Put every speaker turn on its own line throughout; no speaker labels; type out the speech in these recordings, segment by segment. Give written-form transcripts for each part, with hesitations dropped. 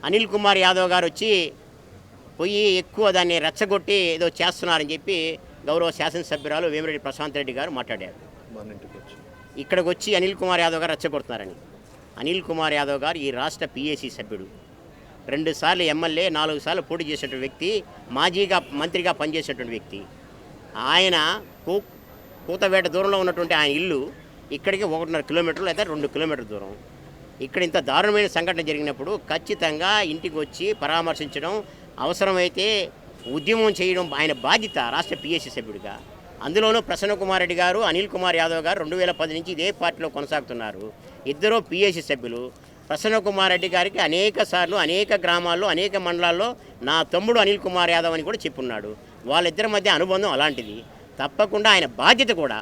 అనిల్ కుమార్ యాదవ్ గారు వచ్చి పోయి ఎక్కువ దాన్ని రెచ్చగొట్టి ఏదో చేస్తున్నారని చెప్పి గౌరవ శాసనసభ్యురాలు వేమిరెడ్డి ప్రశాంత్ రెడ్డి గారు మాట్లాడారు. ఇక్కడికి వచ్చి అనిల్ కుమార్ యాదవ్ గారు రెచ్చగొడుతున్నారని. అనిల్ కుమార్ యాదవ్ గారు ఈ రాష్ట్ర పిఏసీ సభ్యుడు, 2 సార్లు ఎమ్మెల్యే, 4 సార్లు పోటీ చేసినటువంటి వ్యక్తి, మాజీగా మంత్రిగా పనిచేసినటువంటి వ్యక్తి. ఆయన కూతవేట దూరంలో ఉన్నటువంటి ఆయన ఇల్లు ఇక్కడికి 1.5 కిలోమీటర్లు లేదా 2 కిలోమీటర్ల దూరం. ఇక్కడ ఇంత దారుణమైన సంఘటన జరిగినప్పుడు ఖచ్చితంగా ఇంటికి వచ్చి పరామర్శించడం, అవసరమైతే ఉద్యమం చేయడం ఆయన బాధ్యత రాష్ట్ర పిఎస్సి సభ్యుడిగా. అందులోనూ ప్రసన్న కుమార్ రెడ్డి గారు, అనిల్ కుమార్ యాదవ్ గారు 2010 నుంచి ఇదే పార్టీలో కొనసాగుతున్నారు. ఇద్దరూ పిఎస్సి సభ్యులు. ప్రసన్న కుమార్ రెడ్డి గారికి అనేక సార్లు అనేక గ్రామాల్లో అనేక మండలాల్లో నా తమ్ముడు అనిల్ కుమార్ యాదవ్ అని కూడా చెప్పున్నాడు. వాళ్ళిద్దరి మధ్య అనుబంధం అలాంటిది. తప్పకుండా ఆయన బాధ్యత కూడా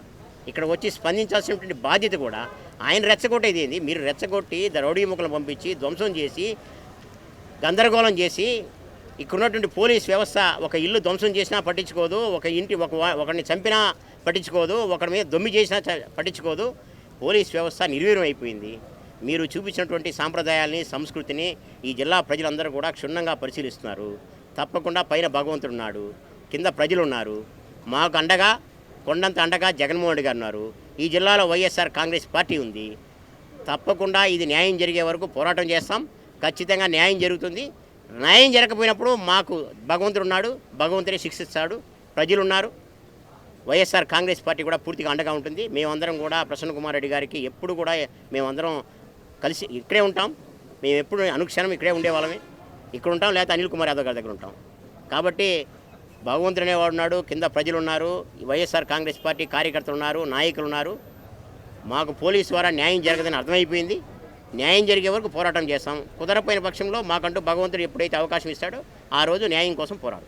ఇక్కడ వచ్చి స్పందించాల్సినటువంటి బాధ్యత కూడా. ఆయన రెచ్చగొట్టేది ఏంది? మీరు రెచ్చగొట్టి రౌడీ ముక్కలు పంపించి ధ్వంసం చేసి గందరగోళం చేసి ఇక్కడున్నటువంటి పోలీస్ వ్యవస్థ ఒక ఇల్లు ధ్వంసం చేసినా పట్టించుకోదు, ఒకరిని చంపినా పట్టించుకోదు, ఒకరి మీద దొమ్మి చేసినా పట్టించుకోదు. పోలీస్ వ్యవస్థ నిర్వీర్యం అయిపోయింది. మీరు చూపించినటువంటి సాంప్రదాయాల్ని, సంస్కృతిని ఈ జిల్లా ప్రజలందరూ కూడా క్షుణ్ణంగా పరిశీలిస్తున్నారు. తప్పకుండా పైన భగవంతుడు ఉన్నాడు, కింద ప్రజలు ఉన్నారు. మాకు అండగా, కొండంత అండగా జగన్మోహన్ రెడ్డి గారు ఉన్నారు. ఈ జిల్లాలో వైఎస్ఆర్ కాంగ్రెస్ పార్టీ ఉంది. తప్పకుండా ఇది న్యాయం జరిగే వరకు పోరాటం చేస్తాం. ఖచ్చితంగా న్యాయం జరుగుతుంది. న్యాయం జరగకపోయినప్పుడు మాకు భగవంతుడు ఉన్నాడు, భగవంతుడే శిక్షిస్తాడు. ప్రజలు ఉన్నారు. వైఎస్ఆర్ కాంగ్రెస్ పార్టీ కూడా పూర్తిగా అండగా ఉంటుంది. మేమందరం కూడా ప్రసన్న కుమార్ రెడ్డి గారికి ఎప్పుడు కూడా మేమందరం కలిసి ఇక్కడే ఉంటాం. మేము ఎప్పుడు అనుక్షణం ఇక్కడే ఉండేవాళ్ళమే. ఇక్కడ ఉంటాం, లేకపోతే అనిల్ కుమార్ యాదవ్ గారి దగ్గర ఉంటాం. కాబట్టి భగవంతుడు అనేవాడు ఉన్నాడు, కింద ప్రజలు ఉన్నారు, వైఎస్ఆర్ కాంగ్రెస్ పార్టీ కార్యకర్తలు ఉన్నారు, నాయకులు ఉన్నారు. మాకు పోలీసు ద్వారా న్యాయం జరగదని అర్థమైపోయింది. న్యాయం జరిగే వరకు పోరాటం చేస్తాం. కుదరపోయిన పక్షంలో మాకంటూ భగవంతుడు ఎప్పుడైతే అవకాశం ఇస్తాడో ఆ రోజు న్యాయం కోసం పోరాడు.